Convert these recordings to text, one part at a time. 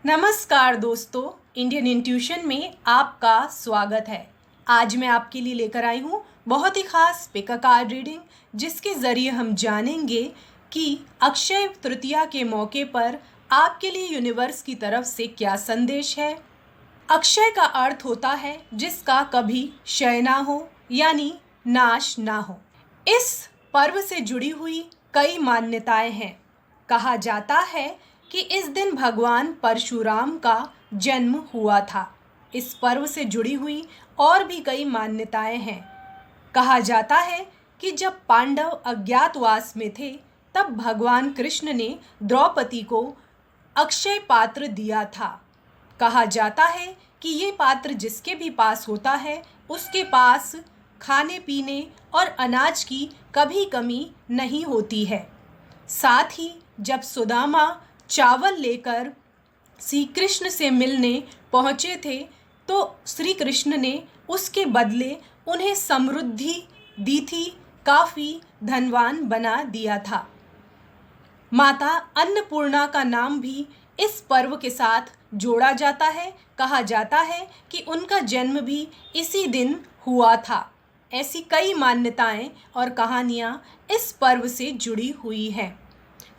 नमस्कार दोस्तों, Indian intuition में आपका स्वागत है। आज मैं आपके लिए लेकर आई हूँ बहुत ही खास पिक अ कार्ड रीडिंग, जिसके ज़रिए हम जानेंगे कि अक्षय तृतीया के मौके पर आपके लिए यूनिवर्स की तरफ से क्या संदेश है। अक्षय का अर्थ होता है जिसका कभी क्षय ना हो, यानी नाश ना हो। इस पर्व से जुड़ी हुई कई मान्यताएं हैं। कहा जाता है कि इस दिन भगवान परशुराम का जन्म हुआ था। इस पर्व से जुड़ी हुई और भी कई मान्यताएं हैं। कहा जाता है कि जब पांडव अज्ञातवास में थे, तब भगवान कृष्ण ने द्रौपदी को अक्षय पात्र दिया था। कहा जाता है कि ये पात्र जिसके भी पास होता है, उसके पास खाने पीने और अनाज की कभी कमी नहीं होती है। साथ ही जब सुदामा चावल लेकर श्री कृष्ण से मिलने पहुँचे थे, तो श्री कृष्ण ने उसके बदले उन्हें समृद्धि दी थी, काफ़ी धनवान बना दिया था। माता अन्नपूर्णा का नाम भी इस पर्व के साथ जोड़ा जाता है। कहा जाता है कि उनका जन्म भी इसी दिन हुआ था। ऐसी कई मान्यताएं और कहानियां इस पर्व से जुड़ी हुई हैं।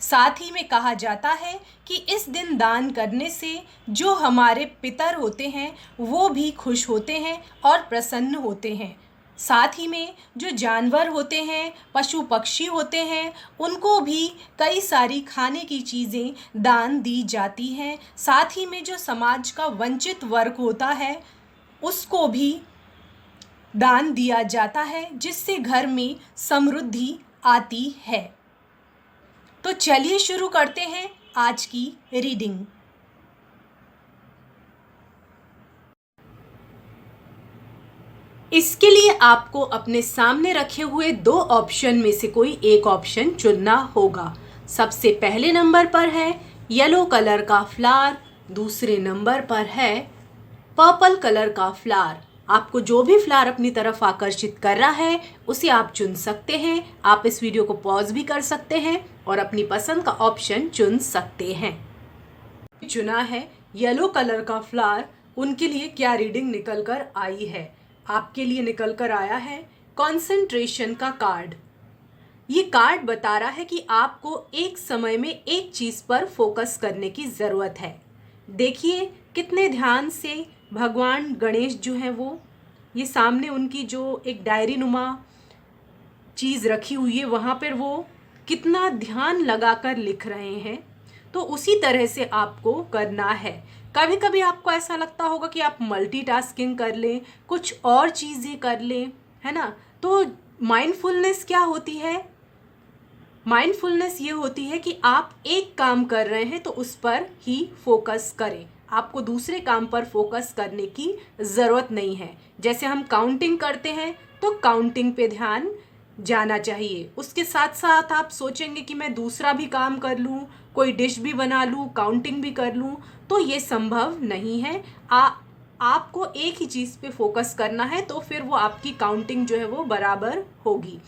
साथ ही में कहा जाता है कि इस दिन दान करने से जो हमारे पितर होते हैं वो भी खुश होते हैं और प्रसन्न होते हैं। साथ ही में जो जानवर होते हैं, पशु पक्षी होते हैं, उनको भी कई सारी खाने की चीज़ें दान दी जाती हैं। साथ ही में जो समाज का वंचित वर्ग होता है, उसको भी दान दिया जाता है, जिससे घर में समृद्धि आती है। तो चलिए शुरू करते हैं आज की रीडिंग। इसके लिए आपको अपने सामने रखे हुए दो ऑप्शन में से कोई एक ऑप्शन चुनना होगा। सबसे पहले नंबर पर है येलो कलर का फ्लावर, दूसरे नंबर पर है पर्पल कलर का फ्लावर। आपको जो भी फ्लावर अपनी तरफ आकर्षित कर रहा है उसे आप चुन सकते हैं। आप इस वीडियो को पॉज भी कर सकते हैं और अपनी पसंद का ऑप्शन चुन सकते हैं। चुना है येलो कलर का फ्लावर, उनके लिए क्या रीडिंग निकल कर आई है? आपके लिए निकल कर आया है कंसंट्रेशन का कार्ड। ये कार्ड बता रहा है कि आपको एक समय में एक चीज़ पर फोकस करने की ज़रूरत है। देखिए कितने ध्यान से भगवान गणेश जो हैं वो ये सामने उनकी जो एक डायरी नुमा चीज़ रखी हुई है, वहाँ पर वो कितना ध्यान लगाकर लिख रहे हैं। तो उसी तरह से आपको करना है। कभी कभी आपको ऐसा लगता होगा कि आप मल्टीटास्किंग कर लें, कुछ और चीज़ें कर लें, है ना। तो माइंडफुलनेस क्या होती है? माइंडफुलनेस ये होती है कि आप एक काम कर रहे हैं तो उस पर ही फोकस करें। आपको दूसरे काम पर फोकस करने की ज़रूरत नहीं है। जैसे हम काउंटिंग करते हैं तो काउंटिंग पे ध्यान जाना चाहिए। उसके साथ साथ आप सोचेंगे कि मैं दूसरा भी काम कर लूँ, कोई डिश भी बना लूँ, काउंटिंग भी कर लूँ, तो ये संभव नहीं है। आपको एक ही चीज़ पे फोकस करना है, तो फिर वो आपकी काउंटिंग जो है वो बराबर होगी।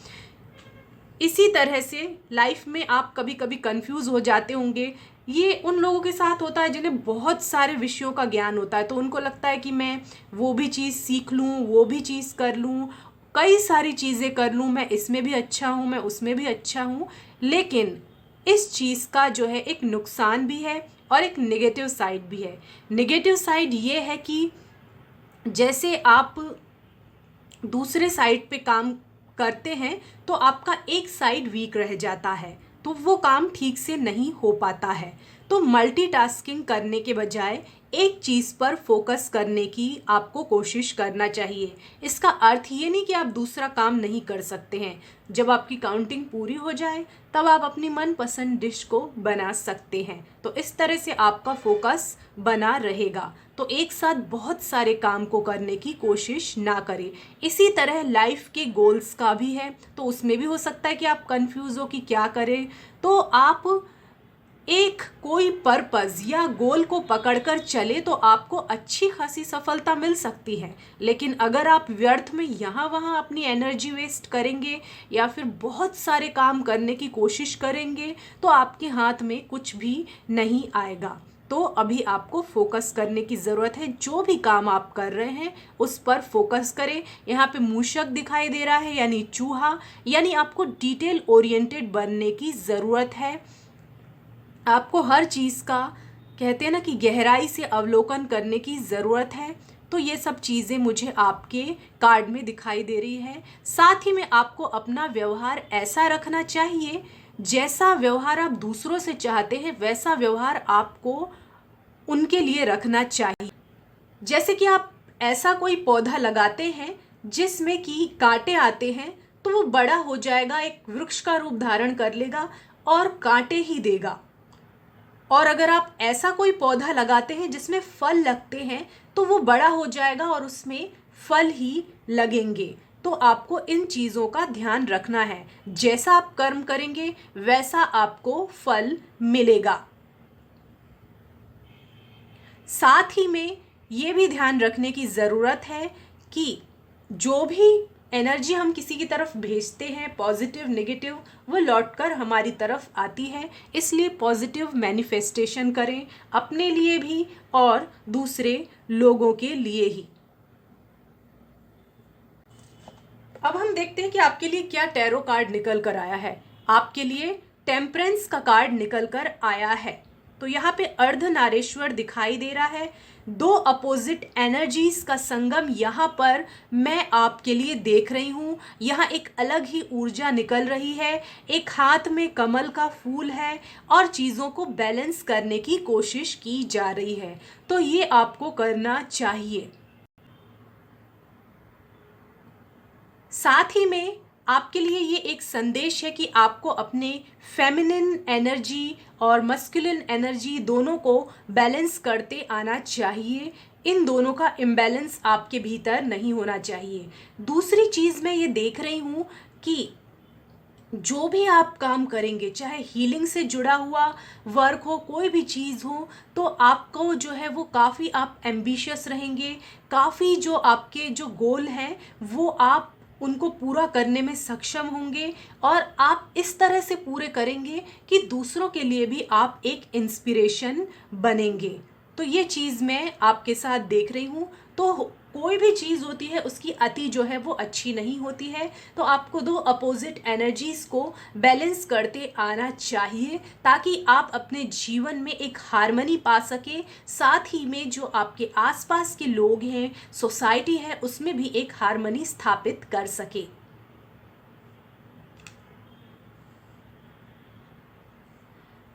इसी तरह से लाइफ में आप कभी कभी कंफ्यूज हो जाते होंगे। ये उन लोगों के साथ होता है जिन्हें बहुत सारे विषयों का ज्ञान होता है, तो उनको लगता है कि मैं वो भी चीज़ सीख लूँ, वो भी चीज़ कर लूँ, कई सारी चीज़ें कर लूँ, मैं इसमें भी अच्छा हूँ, मैं उसमें भी अच्छा हूँ। लेकिन इस चीज़ का जो है एक नुकसान भी है और एक नेगेटिव साइड भी है। नेगेटिव साइड ये है कि जैसे आप दूसरे साइड पे काम करते हैं तो आपका एक साइड वीक रह जाता है, तो वो काम ठीक से नहीं हो पाता है। तो मल्टीटास्किंग करने के बजाय एक चीज़ पर फोकस करने की आपको कोशिश करना चाहिए। इसका अर्थ ये नहीं कि आप दूसरा काम नहीं कर सकते हैं। जब आपकी काउंटिंग पूरी हो जाए तब आप अपनी मनपसंद डिश को बना सकते हैं। तो इस तरह से आपका फोकस बना रहेगा। तो एक साथ बहुत सारे काम को करने की कोशिश ना करें। इसी तरह लाइफ के गोल्स का भी है, तो उसमें भी हो सकता है कि आप कंफ्यूज हो कि क्या करें। तो आप एक कोई पर्पस या गोल को पकड़कर चले तो आपको अच्छी खासी सफलता मिल सकती है। लेकिन अगर आप व्यर्थ में यहाँ वहाँ अपनी एनर्जी वेस्ट करेंगे या फिर बहुत सारे काम करने की कोशिश करेंगे तो आपके हाथ में कुछ भी नहीं आएगा। तो अभी आपको फोकस करने की ज़रूरत है। जो भी काम आप कर रहे हैं उस पर फोकस करें। यहाँ पे मूषक दिखाई दे रहा है यानी चूहा, यानी आपको डिटेल ओरिएंटेड बनने की ज़रूरत है। आपको हर चीज़ का कहते हैं ना कि गहराई से अवलोकन करने की ज़रूरत है। तो ये सब चीज़ें मुझे आपके कार्ड में दिखाई दे रही है। साथ ही में आपको अपना व्यवहार ऐसा रखना चाहिए, जैसा व्यवहार आप दूसरों से चाहते हैं वैसा व्यवहार आपको उनके लिए रखना चाहिए। जैसे कि आप ऐसा कोई पौधा लगाते हैं जिसमें कि कांटे आते हैं, तो वो बड़ा हो जाएगा, एक वृक्ष का रूप धारण कर लेगा और कांटे ही देगा। और अगर आप ऐसा कोई पौधा लगाते हैं जिसमें फल लगते हैं, तो वो बड़ा हो जाएगा और उसमें फल ही लगेंगे। तो आपको इन चीज़ों का ध्यान रखना है। जैसा आप कर्म करेंगे वैसा आपको फल मिलेगा। साथ ही में ये भी ध्यान रखने की ज़रूरत है कि जो भी एनर्जी हम किसी की तरफ भेजते हैं, पॉजिटिव नेगेटिव, वो लौटकर हमारी तरफ आती है। इसलिए पॉजिटिव मैनिफेस्टेशन करें अपने लिए भी और दूसरे लोगों के लिए ही। अब हम देखते हैं कि आपके लिए क्या टैरो कार्ड निकल कर आया है। आपके लिए टेम्परेंस का कार्ड निकल कर आया है। तो यहाँ पे अर्धनारीश्वर दिखाई दे रहा है। दो अपोजिट एनर्जीज का संगम यहाँ पर मैं आपके लिए देख रही हूँ। यहाँ एक अलग ही ऊर्जा निकल रही है। एक हाथ में कमल का फूल है और चीज़ों को बैलेंस करने की कोशिश की जा रही है। तो ये आपको करना चाहिए। साथ ही में आपके लिए ये एक संदेश है कि आपको अपने फेमिनिन एनर्जी और मस्कुलिन एनर्जी दोनों को बैलेंस करते आना चाहिए। इन दोनों का इम्बैलेंस आपके भीतर नहीं होना चाहिए। दूसरी चीज़ मैं ये देख रही हूँ कि जो भी आप काम करेंगे, चाहे हीलिंग से जुड़ा हुआ वर्क हो, कोई भी चीज़ हो, तो आपको जो है वो काफ़ी आप एम्बिशियस रहेंगे। काफ़ी जो आपके जो गोल हैं वो आप उनको पूरा करने में सक्षम होंगे और आप इस तरह से पूरे करेंगे कि दूसरों के लिए भी आप एक इंस्पिरेशन बनेंगे। तो ये चीज़ मैं आपके साथ देख रही हूँ। तो कोई भी चीज़ होती है उसकी अति जो है वो अच्छी नहीं होती है। तो आपको दो अपोजिट एनर्जीज को बैलेंस करते आना चाहिए ताकि आप अपने जीवन में एक हार्मनी पा सके। साथ ही में जो आपके आसपास के लोग हैं, सोसाइटी है, उसमें भी एक हार्मनी स्थापित कर सके।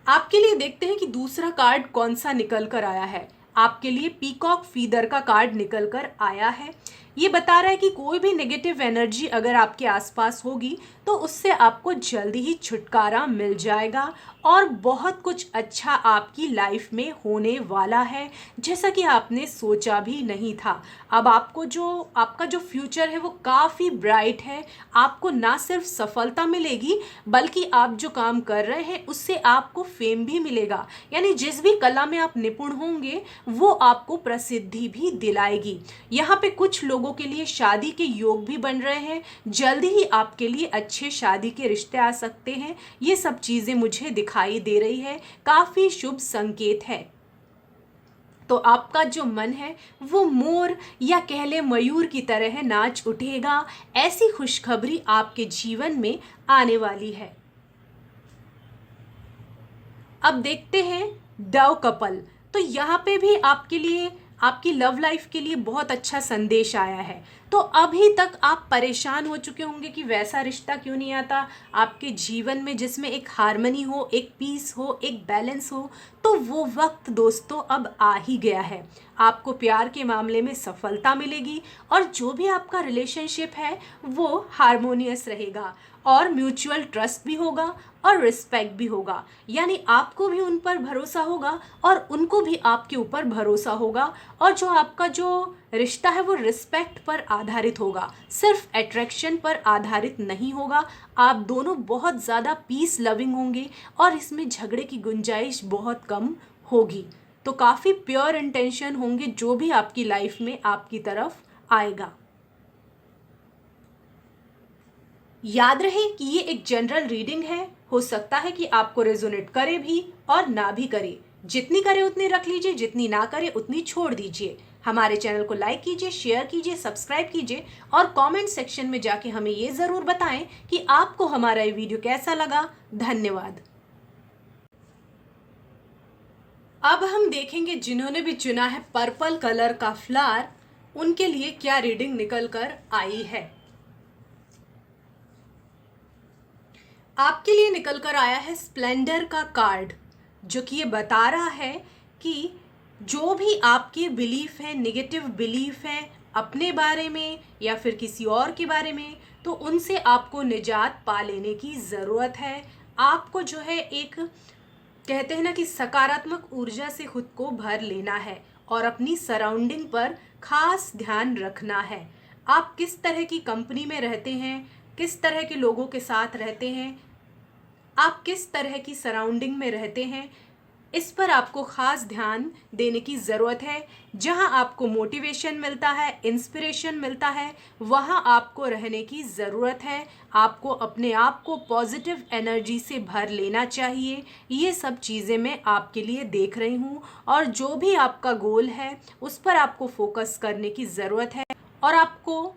आपके लिए देखते हैं कि दूसरा कार्ड कौन सा निकल कर आया है। आपके लिए पीकॉक फीदर का कार्ड निकल कर आया है। ये बता रहा है कि कोई भी नेगेटिव एनर्जी अगर आपके आसपास होगी तो उससे आपको जल्दी ही छुटकारा मिल जाएगा और बहुत कुछ अच्छा आपकी लाइफ में होने वाला है, जैसा कि आपने सोचा भी नहीं था। अब आपका जो फ्यूचर है वो काफ़ी ब्राइट है। आपको ना सिर्फ सफलता मिलेगी बल्कि आप जो काम कर रहे हैं उससे आपको फेम भी मिलेगा। यानी जिस भी कला में आप निपुण होंगे वो आपको प्रसिद्धि भी दिलाएगी। यहाँ पे कुछ लोगों के लिए शादी के योग भी बन रहे हैं। जल्दी ही आपके लिए अच्छे शादी के रिश्ते आ सकते हैं। ये सब चीजें मुझे दिखाई दे रही है, काफी शुभ संकेत है। तो आपका जो मन है वो मोर या कह ले मयूर की तरह नाच उठेगा। ऐसी खुशखबरी आपके जीवन में आने वाली है। अब देखते हैं डव कपल। तो यहाँ पे भी आपके लिए, आपकी लव लाइफ के लिए बहुत अच्छा संदेश आया है। तो अभी तक आप परेशान हो चुके होंगे कि वैसा रिश्ता क्यों नहीं आता आपके जीवन में जिसमें एक हार्मनी हो, एक पीस हो, एक बैलेंस हो। तो वो वक्त दोस्तों अब आ ही गया है। आपको प्यार के मामले में सफलता मिलेगी और जो भी आपका रिलेशनशिप है वो हार्मोनियस रहेगा और म्यूचुअल ट्रस्ट भी होगा और रिस्पेक्ट भी होगा। यानी आपको भी उन पर भरोसा होगा और उनको भी आपके ऊपर भरोसा होगा और जो आपका जो रिश्ता है वो रिस्पेक्ट पर आधारित होगा, सिर्फ अट्रैक्शन पर आधारित नहीं होगा। आप दोनों बहुत ज़्यादा पीस लविंग होंगे और इसमें झगड़े की गुंजाइश बहुत कम होगी। तो काफ़ी प्योर इंटेंशन होंगे जो भी आपकी लाइफ में आपकी तरफ आएगा। याद रहे कि ये एक जनरल रीडिंग है, हो सकता है कि आपको रेजोनेट करे भी और ना भी करे। जितनी करे उतनी रख लीजिए, जितनी ना करे उतनी छोड़ दीजिए। हमारे चैनल को लाइक कीजिए, शेयर कीजिए, सब्सक्राइब कीजिए और कमेंट सेक्शन में जाके हमें ये ज़रूर बताएं कि आपको हमारा ये वीडियो कैसा लगा। धन्यवाद। अब हम देखेंगे जिन्होंने भी चुना है पर्पल कलर का फ्लावर, उनके लिए क्या रीडिंग निकल कर आई है। आपके लिए निकल कर आया है स्प्लेंडर का कार्ड, जो कि ये बता रहा है कि जो भी आपके बिलीफ है, नेगेटिव बिलीफ है अपने बारे में या फिर किसी और के बारे में, तो उनसे आपको निजात पा लेने की ज़रूरत है। आपको जो है एक कहते हैं ना कि सकारात्मक ऊर्जा से खुद को भर लेना है और अपनी सराउंडिंग पर खास ध्यान रखना है। आप किस तरह की कंपनी में रहते हैं, किस तरह के लोगों के साथ रहते हैं, आप किस तरह की सराउंडिंग में रहते हैं, इस पर आपको ख़ास ध्यान देने की ज़रूरत है। जहां आपको मोटिवेशन मिलता है, इंस्पिरेशन मिलता है, वहां आपको रहने की ज़रूरत है। आपको अपने आप को पॉजिटिव एनर्जी से भर लेना चाहिए। ये सब चीज़ें मैं आपके लिए देख रही हूँ और जो भी आपका गोल है उस पर आपको फोकस करने की ज़रूरत है और आपको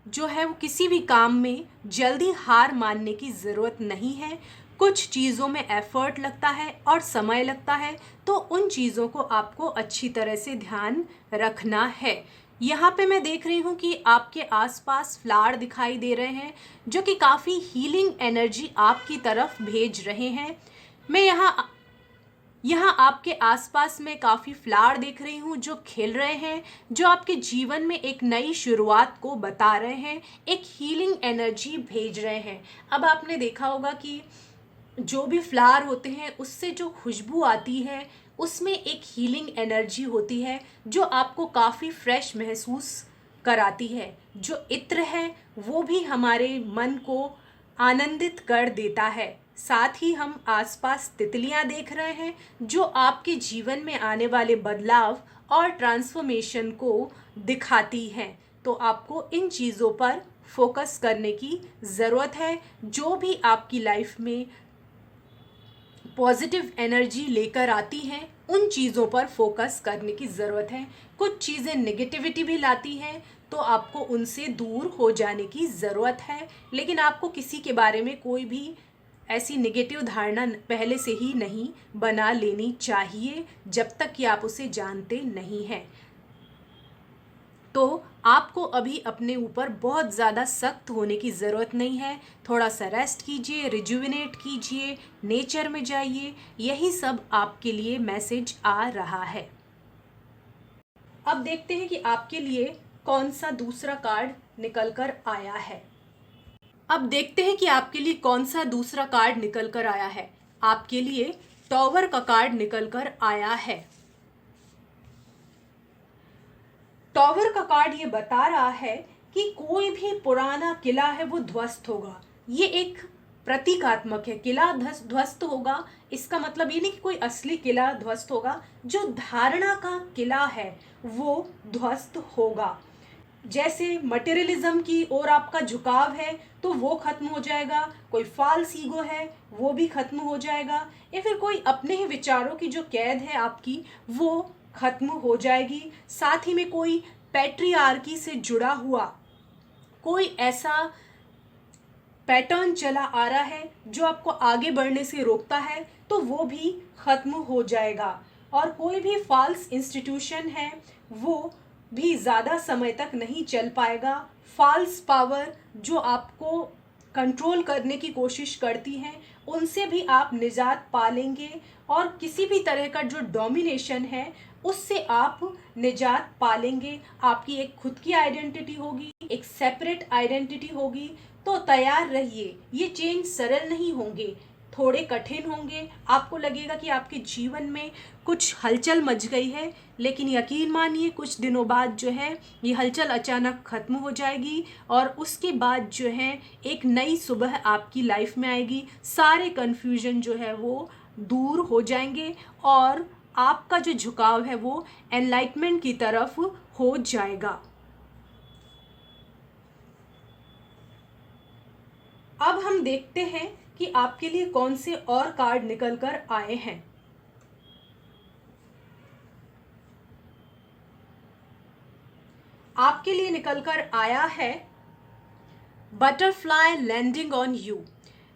जो है वो किसी भी काम में जल्दी हार मानने की ज़रूरत नहीं है। कुछ चीज़ों में एफर्ट लगता है और समय लगता है, तो उन चीज़ों को आपको अच्छी तरह से ध्यान रखना है। यहाँ पे मैं देख रही हूँ कि आपके आसपास फ्लावर दिखाई दे रहे हैं जो कि काफ़ी हीलिंग एनर्जी आपकी तरफ भेज रहे हैं। मैं यहाँ आपके आसपास में काफ़ी फ्लावर देख रही हूँ जो खिल रहे हैं, जो आपके जीवन में एक नई शुरुआत को बता रहे हैं, एक हीलिंग एनर्जी भेज रहे हैं। अब आपने देखा होगा कि जो भी फ्लावर होते हैं उससे जो खुशबू आती है उसमें एक हीलिंग एनर्जी होती है जो आपको काफ़ी फ्रेश महसूस कराती है। जो इत्र है वो भी हमारे मन को आनंदित कर देता है। साथ ही हम आसपास तितलियां देख रहे हैं जो आपके जीवन में आने वाले बदलाव और ट्रांसफॉर्मेशन को दिखाती हैं। तो आपको इन चीज़ों पर फोकस करने की ज़रूरत है। जो भी आपकी लाइफ में पॉजिटिव एनर्जी लेकर आती हैं उन चीज़ों पर फोकस करने की ज़रूरत है। कुछ चीज़ें नेगेटिविटी भी लाती हैं तो आपको उनसे दूर हो जाने की ज़रूरत है, लेकिन आपको किसी के बारे में कोई भी ऐसी नेगेटिव धारणा पहले से ही नहीं बना लेनी चाहिए जब तक कि आप उसे जानते नहीं हैं। तो आपको अभी अपने ऊपर बहुत ज़्यादा सख्त होने की ज़रूरत नहीं है। थोड़ा सा रेस्ट कीजिए, रिजुविनेट कीजिए, नेचर में जाइए। यही सब आपके लिए मैसेज आ रहा है। अब देखते हैं कि आपके लिए कौन सा दूसरा कार्ड निकल कर आया है। अब देखते हैं कि आपके लिए कौन सा दूसरा कार्ड निकल कर आया है। आपके लिए टॉवर का कार्ड निकल कर आया है। टॉवर का कार्ड ये बता रहा है कि कोई भी पुराना किला है वो ध्वस्त होगा। ये एक प्रतीकात्मक है। किला ध्वस्त होगा, इसका मतलब ये नहीं कि कोई असली किला ध्वस्त होगा, जो धारणा का किला है वो ध्वस्त होगा। जैसे मटेरियलिज्म की ओर आपका झुकाव है तो वो खत्म हो जाएगा, कोई फॉल्स ईगो है वो भी खत्म हो जाएगा, या फिर कोई अपने ही विचारों की जो कैद है आपकी वो खत्म हो जाएगी। साथ ही में कोई पैट्रियार्की से जुड़ा हुआ कोई ऐसा पैटर्न चला आ रहा है जो आपको आगे बढ़ने से रोकता है तो वो भी खत्म हो जाएगा। और कोई भी फॉल्स इंस्टीट्यूशन है वो भी ज़्यादा समय तक नहीं चल पाएगा। फॉल्स पावर जो आपको कंट्रोल करने की कोशिश करती हैं उनसे भी आप निजात पा लेंगे और किसी भी तरह का जो डोमिनेशन है उससे आप निजात पा लेंगे। आपकी एक खुद की आइडेंटिटी होगी, एक सेपरेट आइडेंटिटी होगी। तो तैयार रहिए, ये चेंज सरल नहीं होंगे, थोड़े कठिन होंगे। आपको लगेगा कि आपके जीवन में कुछ हलचल मच गई है, लेकिन यकीन मानिए कुछ दिनों बाद जो है ये हलचल अचानक ख़त्म हो जाएगी और उसके बाद जो है एक नई सुबह आपकी लाइफ में आएगी। सारे कन्फ्यूजन जो है वो दूर हो जाएंगे और आपका जो झुकाव है वो एनलाइटमेंट की तरफ हो जाएगा। अब हम देखते हैं कि आपके लिए कौन से और कार्ड निकल कर आए हैं। आपके लिए निकल कर आया है बटरफ्लाई लैंडिंग ऑन यू।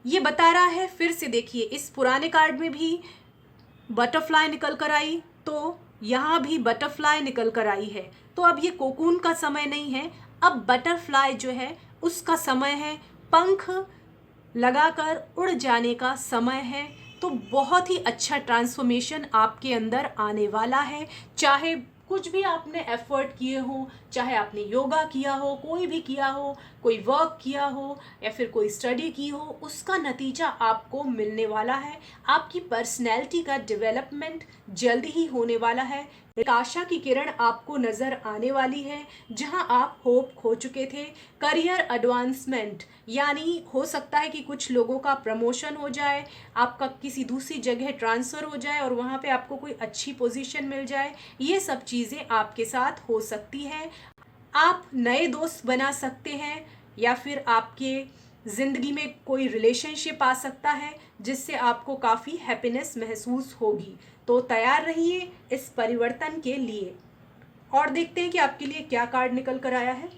ये बता रहा है, फिर से देखिए, इस पुराने कार्ड में भी बटरफ्लाई निकल कर आई, तो यहाँ भी बटरफ्लाई निकल कर आई है। तो अब ये कोकून का समय नहीं है, अब बटरफ्लाई जो है उसका समय है, पंख लगाकर उड़ जाने का समय है। तो बहुत ही अच्छा ट्रांसफॉर्मेशन आपके अंदर आने वाला है। चाहे कुछ भी आपने एफर्ट किए हो, चाहे आपने योगा किया हो, कोई भी किया हो, कोई वर्क किया हो या फिर कोई स्टडी की हो, उसका नतीजा आपको मिलने वाला है। आपकी पर्सनैलिटी का डेवलपमेंट जल्दी ही होने वाला है। एक आशा की किरण आपको नज़र आने वाली है, जहां आप होप खो चुके थे। करियर एडवांसमेंट, यानी हो सकता है कि कुछ लोगों का प्रमोशन हो जाए, आपका किसी दूसरी जगह ट्रांसफ़र हो जाए और वहां पे आपको कोई अच्छी पोजीशन मिल जाए। ये सब चीज़ें आपके साथ हो सकती है। आप नए दोस्त बना सकते हैं या फिर आपके ज़िंदगी में कोई रिलेशनशिप आ सकता है जिससे आपको काफ़ी हैप्पीनेस महसूस होगी। तो तैयार रहिए इस परिवर्तन के लिए। और देखते हैं कि आपके लिए क्या कार्ड निकल कर आया है।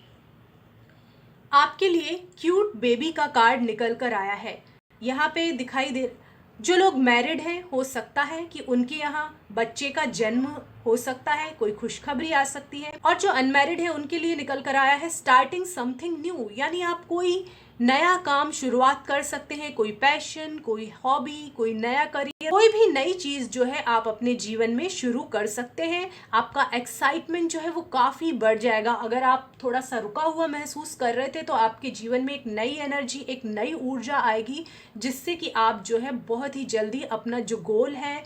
आपके लिए क्यूट बेबी का कार्ड निकल कर आया है। यहाँ पे दिखाई दे, जो लोग मैरिड हैं हो सकता है कि उनके यहाँ बच्चे का जन्म हो सकता है, कोई खुशखबरी आ सकती है। और जो अनमैरिड है उनके लिए निकल कर आया है स्टार्टिंग समथिंग न्यू, यानी आप कोई नया काम शुरुआत कर सकते हैं, कोई पैशन, कोई हॉबी, कोई नया करियर, कोई भी नई चीज जो है आप अपने जीवन में शुरू कर सकते हैं। आपका एक्साइटमेंट जो है वो काफी बढ़ जाएगा। अगर आप थोड़ा सा रुका हुआ महसूस कर रहे थे तो आपके जीवन में एक नई एनर्जी, एक नई ऊर्जा आएगी, जिससे कि आप जो है बहुत ही जल्दी अपना जो गोल है,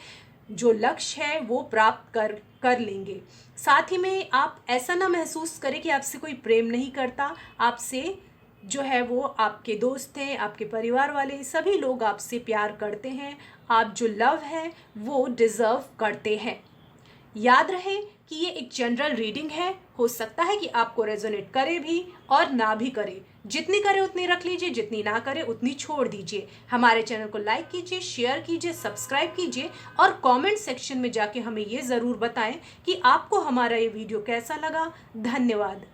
जो लक्ष्य है, वो प्राप्त कर लेंगे। साथ ही में आप ऐसा ना महसूस करें कि आपसे कोई प्रेम नहीं करता। आपसे जो है वो आपके दोस्त हैं, आपके परिवार वाले, सभी लोग आपसे प्यार करते हैं। आप जो लव है वो डिज़र्व करते हैं। याद रहे कि ये एक जनरल रीडिंग है, हो सकता है कि आपको रेजोनेट करे भी और ना भी करे। जितनी करे उतनी रख लीजिए, जितनी ना करे उतनी छोड़ दीजिए। हमारे चैनल को लाइक कीजिए, शेयर कीजिए, सब्सक्राइब कीजिए और कमेंट सेक्शन में जाके हमें ये ज़रूर बताएं कि आपको हमारा ये वीडियो कैसा लगा। धन्यवाद।